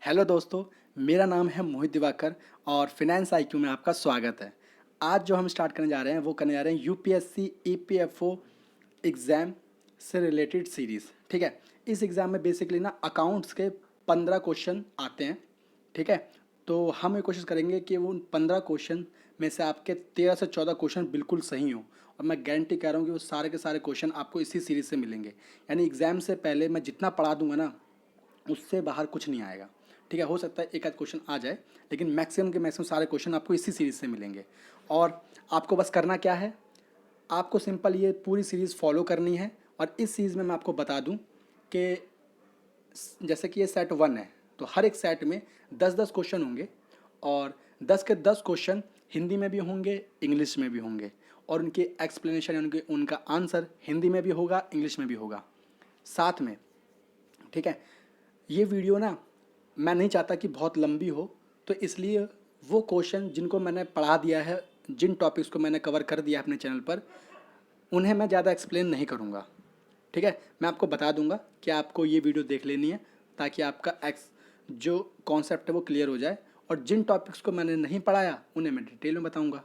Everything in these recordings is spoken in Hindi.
हेलो दोस्तों, मेरा नाम है मोहित दिवाकर और फिनेंस आईक्यू में आपका स्वागत है। आज जो हम स्टार्ट करने जा रहे हैं वो करने जा रहे हैं यूपीएससी ईपीएफओ एग्ज़ाम से रिलेटेड सीरीज़। ठीक है, इस एग्ज़ाम में बेसिकली ना अकाउंट्स के 15 क्वेश्चन आते हैं। ठीक है, तो हम ये कोशिश करेंगे कि वो उन 15 क्वेश्चन में से आपके 13 से 14 क्वेश्चन बिल्कुल सही हों और मैं गारंटी कर रहा हूँ कि वो सारे के सारे क्वेश्चन आपको इसी सीरीज़ से मिलेंगे। यानी एग्ज़ाम से पहले मैं जितना पढ़ा दूंगा ना उससे बाहर कुछ नहीं आएगा। ठीक है, हो सकता है एक आध क्वेश्चन आ जाए, लेकिन मैक्सिमम के मैक्सिमम सारे क्वेश्चन आपको इसी सीरीज़ से मिलेंगे। और आपको बस करना क्या है, आपको सिंपल ये पूरी सीरीज़ फॉलो करनी है। और इस सीरीज़ में मैं आपको बता दूं कि जैसे कि ये सेट 1 है, तो हर एक सेट में 10-10 क्वेश्चन होंगे और 10 के 10 क्वेश्चन हिंदी में भी होंगे, इंग्लिश में भी होंगे और उनकी एक्सप्लेनेशन उनके उनका आंसर हिंदी में भी होगा, इंग्लिश में भी होगा साथ में। ठीक है, ये वीडियो ना मैं नहीं चाहता कि बहुत लंबी हो, तो इसलिए वो क्वेश्चन जिनको मैंने पढ़ा दिया है, जिन टॉपिक्स को मैंने कवर कर दिया है अपने चैनल पर, उन्हें मैं ज़्यादा एक्सप्लेन नहीं करूँगा। ठीक है, मैं आपको बता दूंगा कि आपको ये वीडियो देख लेनी है ताकि आपका जो कॉन्सेप्ट है वो क्लियर हो जाए, और जिन टॉपिक्स को मैंने नहीं पढ़ाया उन्हें मैं डिटेल में बताऊँगा।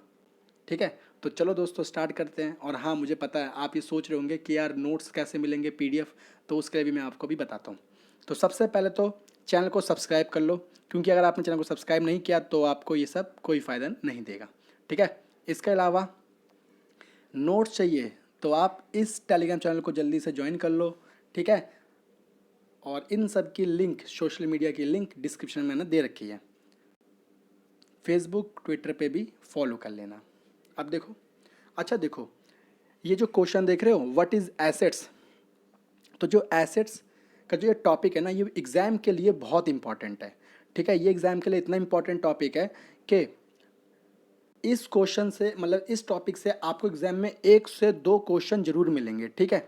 ठीक है, तो चलो दोस्तों स्टार्ट करते हैं। और हाँ, मुझे पता है आप ये सोच रहे होंगे कि यार नोट्स कैसे मिलेंगे, पीडीएफ, तो उसके लिए भी मैं आपको भी बताता हूँ। तो सबसे पहले तो चैनल को सब्सक्राइब कर लो, क्योंकि अगर आपने चैनल को सब्सक्राइब नहीं किया तो आपको ये सब कोई फ़ायदा नहीं देगा। ठीक है, इसके अलावा नोट्स चाहिए तो आप इस टेलीग्राम चैनल को जल्दी से ज्वाइन कर लो। ठीक है, और इन सब की लिंक, सोशल मीडिया की लिंक डिस्क्रिप्शन में मैंने दे रखी है। फेसबुक ट्विटर पे भी फॉलो कर लेना। अब देखो, अच्छा देखो, ये जो क्वेश्चन देख रहे हो, व्हाट इज़ एसेट्स, तो जो एसेट्स का जो ये टॉपिक है ना, ये एग्ज़ाम के लिए बहुत इंपॉर्टेंट है। ठीक है, ये एग्ज़ाम के लिए इतना इंपॉर्टेंट टॉपिक है कि इस क्वेश्चन से, मतलब इस टॉपिक से आपको एग्ज़ाम में 1 से 2 क्वेश्चन जरूर मिलेंगे। ठीक है,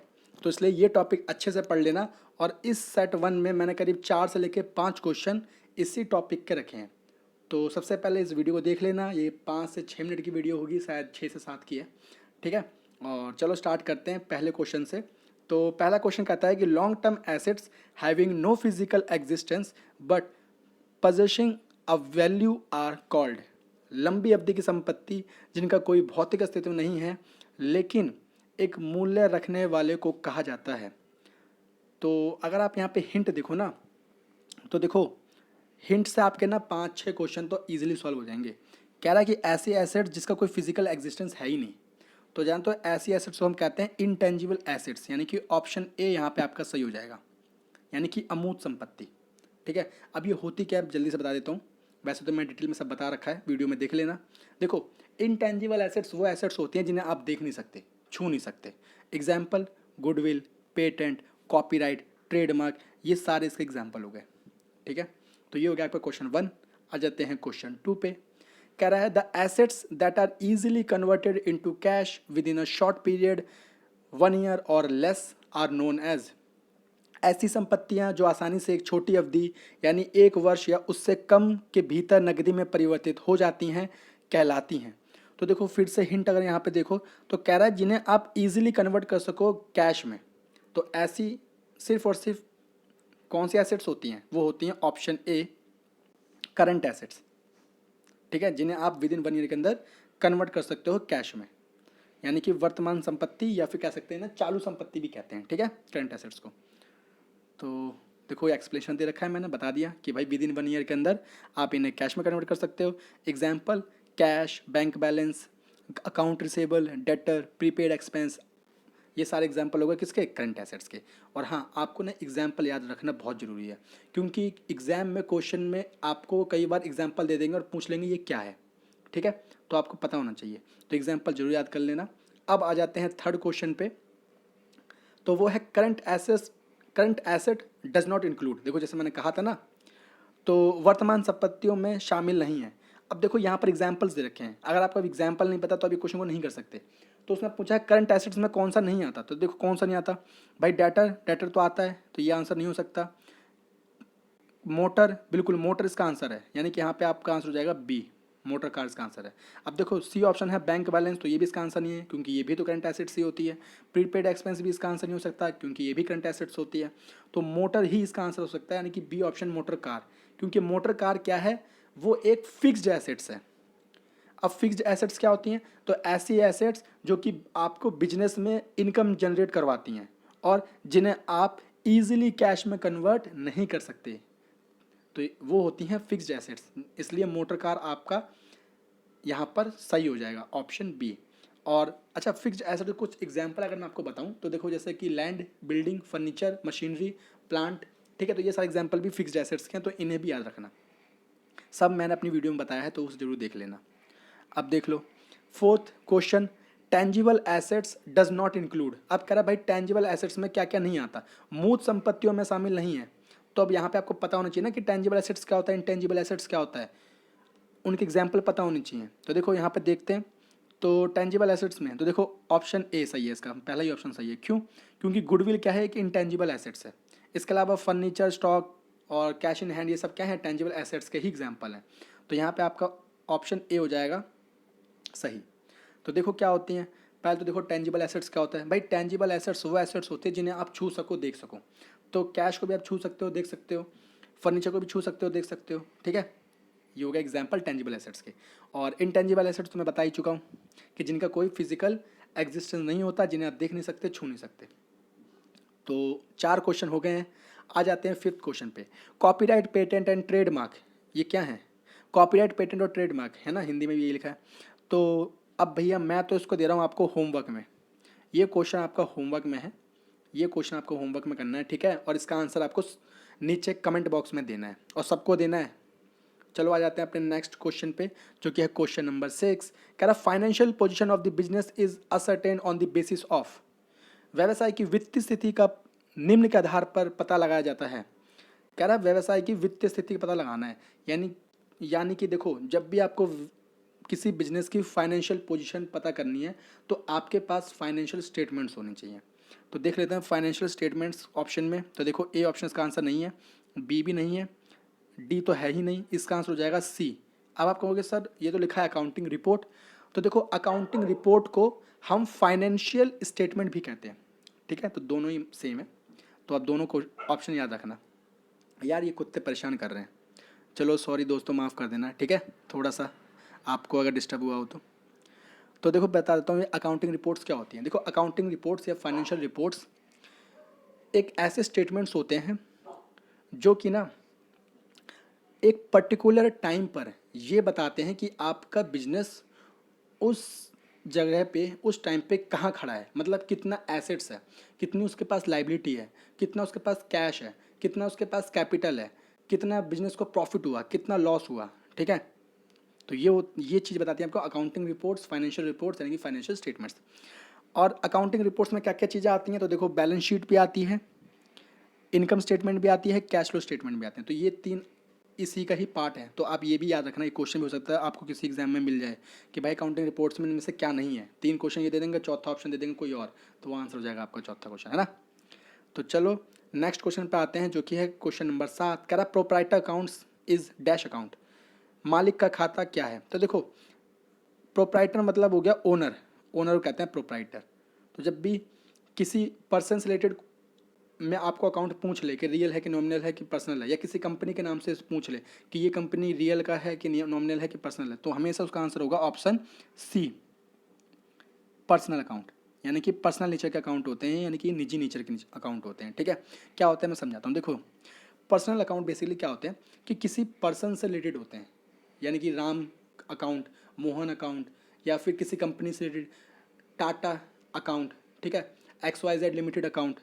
तो इसलिए ये टॉपिक अच्छे से पढ़ लेना। और इस सेट 1 में मैंने करीब 4 से लेकर 5 क्वेश्चन इसी टॉपिक के रखे हैं। तो सबसे पहले इस वीडियो को देख लेना, ये 5 से 6 मिनट की वीडियो होगी, शायद 6 से 7 की है। ठीक है, और चलो स्टार्ट करते हैं पहले क्वेश्चन से। तो पहला क्वेश्चन कहता है कि long term assets having no physical existence but possessing a value are called. लंबी अवधि की संपत्ति जिनका कोई भौतिक अस्तित्व नहीं है लेकिन एक मूल्य रखने वाले को कहा जाता है। तो अगर आप यहाँ पे हिंट देखो ना, तो देखो हिंट से आपके ना 5-6 क्वेश्चन तो इजीली सॉल्व हो जाएंगे। कह रहा है कि ऐसी एसेट जिसका कोई फिजिकल एग्जिस्टेंस है ही नहीं। तो जानते हो ऐसी एसेट्स को हम कहते हैं इनटेंजिबल एसेट्स, यानी कि ऑप्शन ए यहाँ पे आपका सही हो जाएगा, यानी कि अमूर्त संपत्ति। ठीक है, अब ये होती क्या है जल्दी से बता देता हूँ। वैसे तो मैं डिटेल में सब बता रखा है, वीडियो में देख लेना। देखो, इनटेंजिबल एसेट्स वो एसेट्स होती हैं जिन्हें आप देख नहीं सकते, छू नहीं सकते। Example goodwill, patent, copyright, trademark, ये सारे इसके एग्जाम्पल हो गए। ठीक है, तो ये हो गया आपका क्वेश्चन 1। आ जाते हैं क्वेश्चन 2 पे। कह रहा है the assets that are easily converted into cash within a short period 1 year और लेस आर नोन एज। ऐसी संपत्तियां जो आसानी से एक छोटी अवधि यानी 1 वर्ष या उससे कम के भीतर नकदी में परिवर्तित हो जाती हैं कहलाती हैं। तो देखो फिर से हिंट अगर यहाँ पे देखो, तो कह रहा है जिन्हें आप इजीली कन्वर्ट कर सको कैश में। तो ऐसी सिर्फ और सिर्फ कौन सी एसेट्स होती हैं, वो होती हैं ऑप्शन ए करंट एसेट्स। ठीक है, जिन्हें आप विद इन 1 ईयर के अंदर कन्वर्ट कर सकते हो कैश में, यानी कि वर्तमान संपत्ति या फिर कह सकते हैं ना चालू संपत्ति भी कहते हैं। ठीक है, करंट एसेट्स को। तो देखो एक्सप्लेनेशन दे रखा है, मैंने बता दिया कि भाई विद इन 1 ईयर के अंदर आप इन्हें कैश में कन्वर्ट कर सकते हो। Example cash, bank balance, account receivable, debtor, prepaid expense, ये सारे एग्जाम्पल हो गए किसके, करंट एसेट्स के। और हाँ, आपको ना एग्जाम्पल याद रखना बहुत ज़रूरी है, क्योंकि एग्जाम में क्वेश्चन में आपको कई बार एग्जाम्पल दे देंगे और पूछ लेंगे ये क्या है। ठीक है, तो आपको पता होना चाहिए, तो एग्जाम्पल जरूर याद कर लेना। अब आ जाते हैं थर्ड क्वेश्चन पे, तो वो है current assets, current asset does not include. देखो जैसे मैंने कहा था ना, तो वर्तमान संपत्तियों में शामिल नहीं है। अब देखो यहाँ पर एग्जाम्पल्स दे रखे हैं, अगर आपको एग्जाम्पल नहीं पता तो अभी क्वेश्चन को नहीं कर सकते। तो उसने पूछा है करंट एसेट्स में कौन सा नहीं आता, तो देखो कौन सा नहीं आता भाई, डेटर, डेटर तो आता है, तो ये आंसर नहीं हो सकता। मोटर, बिल्कुल मोटर इसका आंसर है, यानी कि यहाँ पे आपका आंसर हो जाएगा बी, मोटर कार इसका आंसर है। अब देखो सी ऑप्शन है बैंक बैलेंस, तो ये भी इसका आंसर नहीं है क्योंकि ये भी तो करंट एसेट्स ही होती है। प्रीपेड एक्सपेंस भी इसका आंसर नहीं हो सकता क्योंकि ये भी करंट एसेट्स होती है। तो मोटर ही इसका आंसर हो सकता है, यानी कि बी ऑप्शन मोटर कार, क्योंकि मोटर कार क्या है, वो एक फिक्स्ड एसेट्स है। अब फिक्स्ड एसेट्स क्या होती हैं, तो ऐसी एसेट्स जो कि आपको बिजनेस में इनकम जनरेट करवाती हैं और जिन्हें आप इजीली कैश में कन्वर्ट नहीं कर सकते, तो वो होती हैं फिक्स्ड एसेट्स। इसलिए मोटर कार आपका यहाँ पर सही हो जाएगा, ऑप्शन बी। और अच्छा, फिक्स्ड एसेट के कुछ एग्जांपल अगर मैं आपको बताऊँ तो देखो, जैसे कि land, building, furniture, machinery, plant, ठीक है, तो ये सारे एग्जांपल भी फिक्स्ड एसेट्स के हैं, तो इन्हें भी याद रखना। सब मैंने अपनी वीडियो में बताया है, तो उसे जरूर देख लेना। अब देख लो fourth question, tangible assets does not include. अब कह रहा भाई टेंजिबल एसेट्स में क्या क्या नहीं आता, मूर्त संपत्तियों में शामिल नहीं है। तो अब यहाँ पे आपको पता होना चाहिए ना कि टेंजिबल एसेट्स क्या होता है, इंटेंजिबल एसेट्स क्या होता है, उनके एग्जाम्पल पता होनी चाहिए। तो देखो यहाँ पे देखते हैं, तो टेंजिबल एसेट्स में तो देखो ऑप्शन ए सही है, इसका पहला ही ऑप्शन सही है। क्यों? क्योंकि गुडविल क्या है, कि इंटेंजिबल एसेट्स है। इसके अलावा फर्नीचर, स्टॉक और कैश इन हैंड, ये सब क्या है, टेंजिबल एसेट्स के ही एग्जाम्पल हैं। तो यहाँ पे आपका ऑप्शन ए हो जाएगा सही। तो देखो क्या होती हैं, पहले तो देखो टेंजिबल एसेट्स क्या होता है भाई। टेंजिबल एसेट्स वो एसेट्स होते हैं जिन्हें आप छू सको, देख सको। तो कैश को भी आप छू सकते हो, देख सकते हो, फर्नीचर को भी छू सकते हो, देख सकते हो, ठीक है। ये हो गया एग्जाम्पल टेंजिबल एसेट्स के। और इनटेंजिबल एसेट्स तो मैं बता ही चुका हूँ कि जिनका कोई फिजिकल एग्जिस्टेंस नहीं होता, जिन्हें आप देख नहीं सकते, छू नहीं सकते। तो 4 क्वेश्चन हो गए हैं। आ जाते हैं 5th क्वेश्चन पे, कॉपीराइट, पेटेंट एंड ट्रेडमार्क। ये क्या है? कॉपीराइट, पेटेंट और ट्रेडमार्क है ना, हिंदी में भी ये लिखा है। तो अब भैया मैं तो इसको दे रहा हूँ आपको होमवर्क में, ये क्वेश्चन आपका होमवर्क में है, ये क्वेश्चन आपको होमवर्क में करना है, ठीक है। और इसका आंसर आपको नीचे कमेंट बॉक्स में देना है, और सबको देना है। चलो आ जाते हैं अपने नेक्स्ट क्वेश्चन पे, जो कि है क्वेश्चन नंबर 6। कह रहा financial position of the business is ascertain on the basis of. व्यवसाय की वित्तीय स्थिति का निम्न के आधार पर पता लगाया जाता है। कह रहा व्यवसाय की वित्तीय स्थिति का पता लगाना है, यानी कि देखो, जब भी आपको किसी बिजनेस की फाइनेंशियल पोजीशन पता करनी है, तो आपके पास फाइनेंशियल स्टेटमेंट्स होने चाहिए। तो देख लेते हैं फाइनेंशियल स्टेटमेंट्स ऑप्शन में। तो देखो ए ऑप्शन का आंसर नहीं है, बी भी नहीं है, डी तो है ही नहीं, इसका आंसर हो जाएगा सी। अब आप कहोगे सर ये तो लिखा है अकाउंटिंग रिपोर्ट। तो देखो अकाउंटिंग रिपोर्ट को हम फाइनेंशियल स्टेटमेंट भी कहते हैं, ठीक है, तो दोनों ही सेम है। तो आप दोनों को ऑप्शन याद रखना। यार ये कुत्ते परेशान कर रहे हैं, चलो सॉरी दोस्तों, माफ़ कर देना, ठीक है, थोड़ा सा आपको अगर डिस्टर्ब हुआ हो तो देखो बता देता हूँ ये अकाउंटिंग रिपोर्ट्स क्या होती हैं। देखो अकाउंटिंग रिपोर्ट्स या फाइनेंशियल रिपोर्ट्स एक ऐसे स्टेटमेंट्स होते हैं जो कि ना एक पर्टिकुलर टाइम पर ये बताते हैं कि आपका बिजनेस उस जगह पे उस टाइम पे कहाँ खड़ा है, मतलब कितना एसेट्स है, कितनी उसके पास लाइबिलिटी है, कितना उसके पास कैश है, कितना उसके पास कैपिटल है, कितना बिजनेस को प्रॉफिट हुआ, कितना लॉस हुआ, ठीक है। तो ये चीज़ बताती है आपको अकाउंटिंग रिपोर्ट्स, फाइनेंशियल रिपोर्ट्स यानी कि फाइनेंशियल स्टेटमेंट्स। और अकाउंटिंग रिपोर्ट्स में क्या क्या चीज़ें आती हैं, तो देखो बैलेंस शीट भी आती है, इनकम स्टेटमेंट भी आती है, कैश फ्लो स्टेटमेंट भी आते हैं। तो ये 3 इसी का ही पार्ट है। तो आप ये भी याद रखना, एक क्वेश्चन भी हो सकता है आपको किसी एग्जाम में मिल जाए कि भाई अकाउंटिंग रिपोर्ट्स में इनमें से क्या नहीं है। 3 क्वेश्चन ये दे देंगे, चौथा ऑप्शन दे देंगे कोई और, तो वो आंसर हो जाएगा आपका चौथा क्वेश्चन, है ना। तो चलो नेक्स्ट क्वेश्चन पे आते हैं, जो कि है क्वेश्चन नंबर 7। कह रहा proprietor accounts is dash account. मालिक का खाता क्या है? तो देखो प्रोप्राइटर मतलब हो गया ओनर, ओनर को कहते हैं प्रोप्राइटर। तो जब भी किसी पर्सन से रिलेटेड में आपको अकाउंट पूछ ले कि रियल है कि नॉमिनल है कि पर्सनल है, या किसी कंपनी के नाम से पूछ ले कि ये कंपनी रियल का है कि नॉमिनल है कि पर्सनल है, तो हमेशा उसका आंसर होगा ऑप्शन सी, पर्सनल अकाउंट। यानी कि पर्सनल नेचर के अकाउंट होते हैं, यानी कि निजी नेचर के अकाउंट होते हैं, ठीक है। क्या होता है मैं समझाता हूँ। देखो पर्सनल अकाउंट बेसिकली क्या होते हैं कि किसी पर्सन से रिलेटेड होते हैं, यानी कि राम अकाउंट, मोहन अकाउंट, या फिर किसी कंपनी से रिलेटेड टाटा अकाउंट, ठीक है, XYZ लिमिटेड अकाउंट।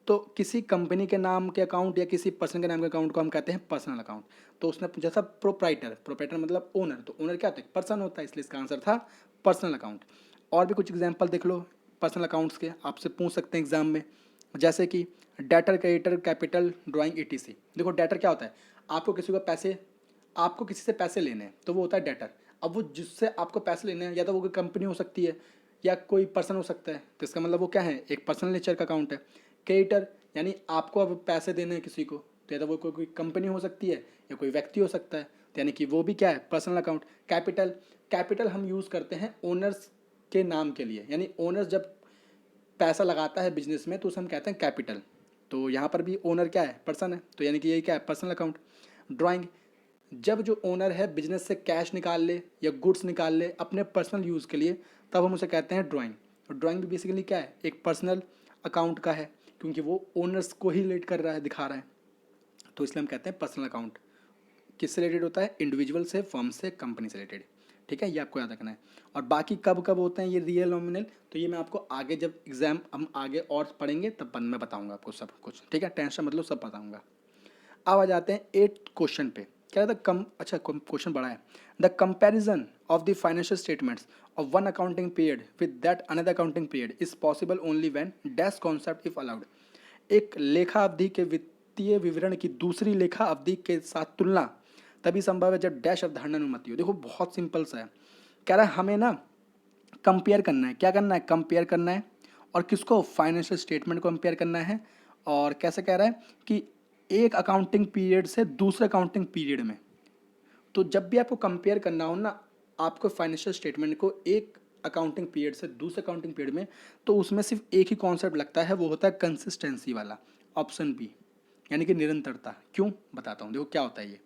तो किसी कंपनी के नाम के अकाउंट या किसी पर्सन के नाम के अकाउंट को हम कहते हैं पर्सनल अकाउंट। तो उसने पूछा था प्रोप्राइटर मतलब ओनर, तो ओनर क्या होता है, पर्सन होता है, इसलिए इसका आंसर था पर्सनल अकाउंट। और भी कुछ एग्जांपल देख लो पर्सनल अकाउंट्स के, आपसे पूछ सकते हैं एग्जाम में, जैसे कि debtor, creditor, capital, drawing, ETC। देखो डेटर क्या होता है, आपको किसी से पैसे लेने हैं, तो वो होता है डेटर। अब वो जिससे आपको पैसे लेने हैं, या तो वो कोई कंपनी हो सकती है या कोई पर्सन हो सकता है, तो इसका मतलब वो क्या है, एक पर्सनल नेचर का अकाउंट है। क्रेडिटर यानी आपको अब पैसे देने हैं किसी को, तो या तो वो कोई कंपनी हो सकती है या कोई व्यक्ति हो सकता है, तो यानी कि वो भी क्या है, पर्सनल अकाउंट। कैपिटल हम यूज़ करते हैं ओनर्स के नाम के लिए, यानी ओनर्स जब पैसा लगाता है बिजनेस में तो उसे हम कहते हैं कैपिटल। तो यहाँ पर भी ओनर क्या है, पर्सन है, तो यानी कि ये क्या है, पर्सनल अकाउंट। ड्राइंग, जब जो ओनर है बिजनेस से कैश निकाल ले या गुड्स निकाल ले अपने पर्सनल यूज़ के लिए, तब हम उसे कहते हैं ड्राइंग। और ड्राइंग भी बेसिकली क्या है, एक पर्सनल अकाउंट का है, क्योंकि वो ओनर्स को ही रिलेट कर रहा है, दिखा रहा है, तो इसलिए हम कहते हैं पर्सनल अकाउंट। किससे रिलेटेड होता है, इंडिविजुअल से, फर्म से, कंपनी से रिलेटेड। ठीक है, ये आपको याद रखना है। और बाकी कब कब होते हैं ये रियल नॉमिनल, तो ये मैं आपको आगे जब एग्जाम हम आगे और पढ़ेंगे तब मैं बताऊंगा आपको सब कुछ। ठीक है, टेंशन मतलब सब बताऊंगा। अब आ जाते हैं 8 क्वेश्चन पे। क्या था कम, अच्छा क्वेश्चन बड़ा है। The comparison of the financial statements of one accounting period with that another accounting period is possible only when dash concept if allowed. एक लेखा अवधि के वित्तीय विवरण की दूसरी लेखा अवधि के साथ तुलना तभी संभव है जब डैश अवधारणा अनुमति हो। देखो बहुत सिंपल सा है, कह रहा है हमें ना कंपेयर करना है। क्या करना है, कंपेयर करना है। और किसको, फाइनेंशियल स्टेटमेंट को कंपेयर करना है। और कैसे कह रहा है कि एक अकाउंटिंग पीरियड से दूसरे अकाउंटिंग पीरियड में। तो जब भी आपको कंपेयर करना हो ना, आपको फाइनेंशियल स्टेटमेंट को एक अकाउंटिंग पीरियड से दूसरे अकाउंटिंग पीरियड में, तो उसमें सिर्फ एक ही कॉन्सेप्ट लगता है, वो होता है कंसिस्टेंसी वाला, ऑप्शन बी, यानी कि निरंतरता। क्यों, बताता हूँ। देखो क्या होता है ये,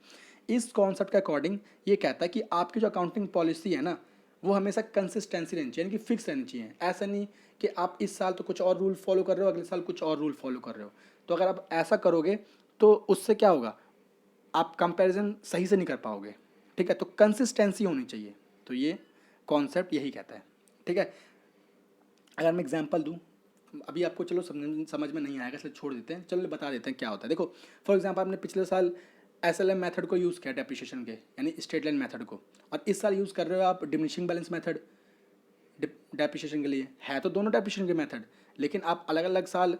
इस कॉन्सेप्ट के अकॉर्डिंग ये कहता है कि आपकी जो अकाउंटिंग पॉलिसी है ना, वो हमेशा कंसिस्टेंसी रहनी चाहिए, यानी कि फिक्स रहनी चाहिए। ऐसा नहीं कि आप इस साल तो कुछ और रूल फॉलो कर रहे हो, अगले साल कुछ और रूल फॉलो कर रहे हो। तो अगर आप ऐसा करोगे तो उससे क्या होगा, आप कंपैरिजन सही से नहीं कर पाओगे। ठीक है, तो कंसिस्टेंसी होनी चाहिए। तो ये कॉन्सेप्ट यही कहता है। ठीक है, अगर मैं एग्जांपल दूं, अभी आपको चलो समझ में नहीं आएगा इसलिए छोड़ देते हैं, चलो बता देते हैं क्या होता है। देखो फॉर एग्जांपल आपने पिछले साल SLM मेथड को यूज़ किया डेप्रिसिएशन के, यानी स्ट्रेट लाइन मेथड को, और इस साल यूज़ कर रहे हो आप डिमिनिशिंग बैलेंस मेथड डेप्रिसिएशन के लिए। है तो दोनों डेप्रिसिएशन के मेथड, लेकिन आप अलग अलग साल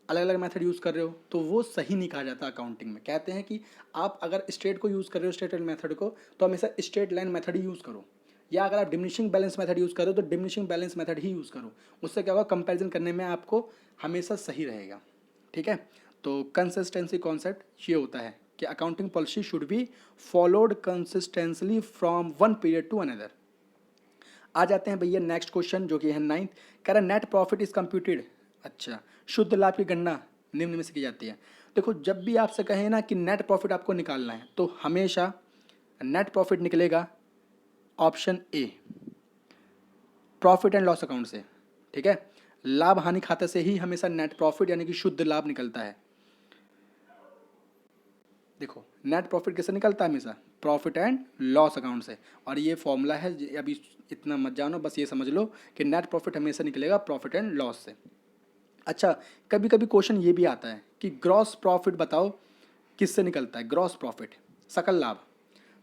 अलग अलग मेथड यूज़ कर रहे हो, तो वो सही नहीं कहा जाता अकाउंटिंग में। कहते हैं कि आप अगर स्ट्रेट को यूज़ कर रहे हो, स्ट्रेट लाइन मेथड को, तो हमेशा स्ट्रेट लाइन मेथड ही यूज़ करो। या अगर आप डिमिनिशिंग बैलेंस मेथड यूज़ करो तो डिमिनिशिंग बैलेंस मेथड ही यूज़ करो। उससे क्या होगा, कंपैरिजन करने में आपको हमेशा सही रहेगा। ठीक है, तो कंसिस्टेंसी कॉन्सेप्ट ये होता है कि accounting policy should be followed consistently from one period to another. आ जाते हैं भैया नेक्स्ट क्वेश्चन, जो कि है 9th। कह रहा है नेट प्रॉफिट इज कंप्यूटेड। अच्छा, शुद्ध लाभ की गणना निम्न में से की जाती है। देखो जब भी आपसे कहें ना कि नेट प्रॉफिट आपको निकालना है, तो हमेशा नेट प्रॉफिट निकलेगा option A, profit and loss account से। ठीक है, लाभ हानि खाते से ही हमेशा नेट प्रॉफिट यानी कि शुद्ध लाभ निकलता है। देखो नेट प्रॉफिट कैसे निकलता है, हमेशा प्रॉफिट एंड लॉस अकाउंट से। और ये फॉर्मूला है, अभी इतना मत जानो, बस ये समझ लो कि नेट प्रॉफिट हमेशा निकलेगा प्रॉफिट एंड लॉस से। अच्छा, कभी कभी क्वेश्चन ये भी आता है कि ग्रॉस प्रॉफिट बताओ किससे निकलता है, ग्रॉस प्रॉफिट, सकल लाभ।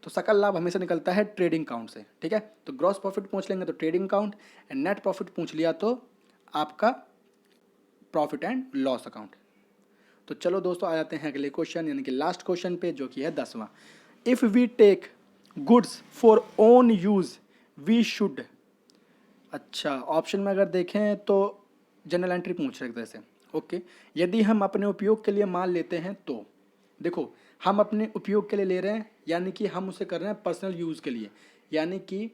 तो सकल लाभ हमेशा निकलता है ट्रेडिंग अकाउंट से। ठीक है, तो ग्रॉस प्रॉफिट पूछ लेंगे तो trading account, and net profit पूछ लिया तो आपका प्रॉफिट एंड लॉस अकाउंट। तो चलो दोस्तों आ जाते हैं अगले क्वेश्चन, यानी कि लास्ट क्वेश्चन पे, जो कि है 10वां। If we take goods for own use we should. अच्छा, ऑप्शन में अगर देखें तो जनरल एंट्री पूछ रहे थे। ओके, यदि हम अपने उपयोग के लिए माल लेते हैं तो, देखो हम अपने उपयोग के लिए ले रहे हैं, यानी कि हम उसे कर रहे हैं पर्सनल यूज़ के लिए, यानी कि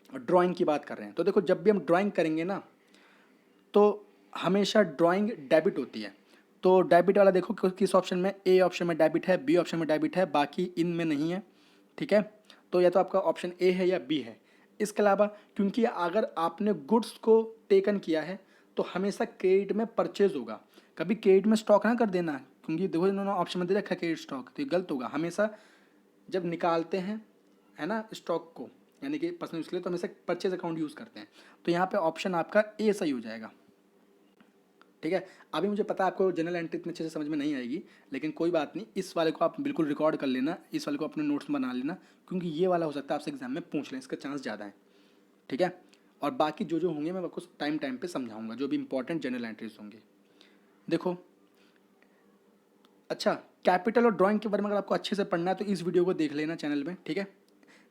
ड्राइंग की बात कर रहे हैं। तो देखो जब भी हम ड्राइंग करेंगे ना, तो हमेशा ड्राइंग डेबिट होती है। तो डेबिट वाला देखो किस ऑप्शन में, ए ऑप्शन में डेबिट है, बी ऑप्शन में डेबिट है, बाकी इनमें नहीं है। ठीक है, तो या तो आपका ऑप्शन ए है या बी है। इसके अलावा क्योंकि अगर आपने गुड्स को टेकन किया है तो हमेशा क्रेडिट में परचेज होगा, कभी क्रेडिट में स्टॉक ना कर देना, क्योंकि देखो इन्होंने ऑप्शन में दे रखा है क्रेडिट स्टॉक, तो ये गलत होगा। हमेशा जब निकालते हैं है ना स्टॉक को, यानी कि पर्सनल यूज़ के लिए, तो हमेशा परचेज अकाउंट यूज़ करते हैं। तो यहाँ पे ऑप्शन आपका ए सही हो जाएगा। ठीक है, अभी मुझे पता है आपको जनरल एंट्री इतने अच्छे से समझ में नहीं आएगी, लेकिन कोई बात नहीं, इस वाले को आप बिल्कुल रिकॉर्ड कर लेना, इस वाले को अपने नोट्स में बना लेना, क्योंकि ये वाला हो सकता है आपसे एग्जाम में पूछ लें, इसका चांस ज़्यादा है। ठीक है, और बाकी जो जो होंगे मैं आपको टाइम टाइम पे समझाऊंगा, जो भी इंपॉर्टेंट जनरल एंट्रीज होंगे। देखो अच्छा, कैपिटल और ड्राइंग के बारे में अगर आपको अच्छे से पढ़ना है तो इस वीडियो को देख लेना चैनल में। ठीक है,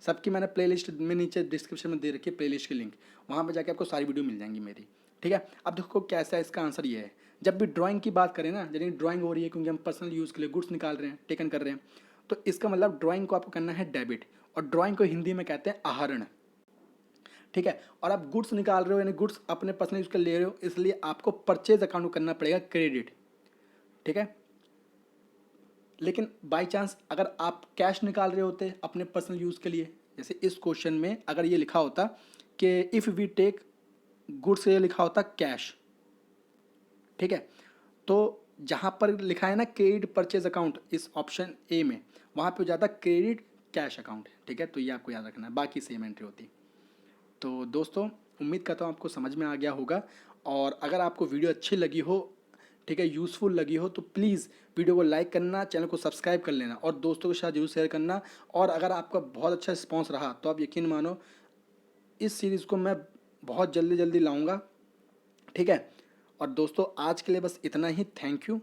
सबकी मैंने प्लेलिस्ट में नीचे डिस्क्रिप्शन में दे रखी है प्लेलिस्ट की लिंक, वहाँ पे जाके आपको सारी वीडियो मिल जाएंगी मेरी। ठीक है, अब देखो कैसा है, इसका आंसर ये है। जब भी ड्राइंग की बात करें ना, यानी ड्राइंग हो रही है क्योंकि हम पर्सनल यूज़ के लिए गुड्स निकाल रहे हैं, टेकन कर रहे हैं, तो इसका मतलब ड्राइंग को आपको करना है डेबिट, और ड्राइंग को हिंदी में कहते हैं आहरण। ठीक है, और आप गुड्स निकाल रहे हो, यानी गुड्स अपने पर्सनल यूज़ के ले रहे हो, इसलिए आपको परचेज अकाउंट करना पड़ेगा क्रेडिट। ठीक है, लेकिन बाय चांस अगर आप कैश निकाल रहे होते अपने पर्सनल यूज़ के लिए, जैसे इस क्वेश्चन में अगर ये लिखा होता कि इफ़ वी टेक गुड्स, ये लिखा होता कैश, ठीक है। तो जहाँ पर लिखा है ना क्रेडिट परचेज अकाउंट इस ऑप्शन ए में, वहाँ पे हो जाता क्रेडिट कैश अकाउंट, ठीक है। तो ये आपको याद रखना है, बाकी सेम एंट्री होती। तो दोस्तों उम्मीद करता हूँ आपको समझ में आ गया होगा, और अगर आपको वीडियो अच्छी लगी हो, ठीक है, यूज़फुल लगी हो, तो प्लीज़ वीडियो को लाइक करना, चैनल को सब्सक्राइब कर लेना और दोस्तों के साथ जरूर शेयर करना। और अगर आपका बहुत अच्छा रिस्पॉन्स रहा तो आप यकीन मानो इस सीरीज़ को मैं बहुत जल्दी जल्दी लाऊंगा, ठीक है। और दोस्तों आज के लिए बस इतना ही, थैंक यू।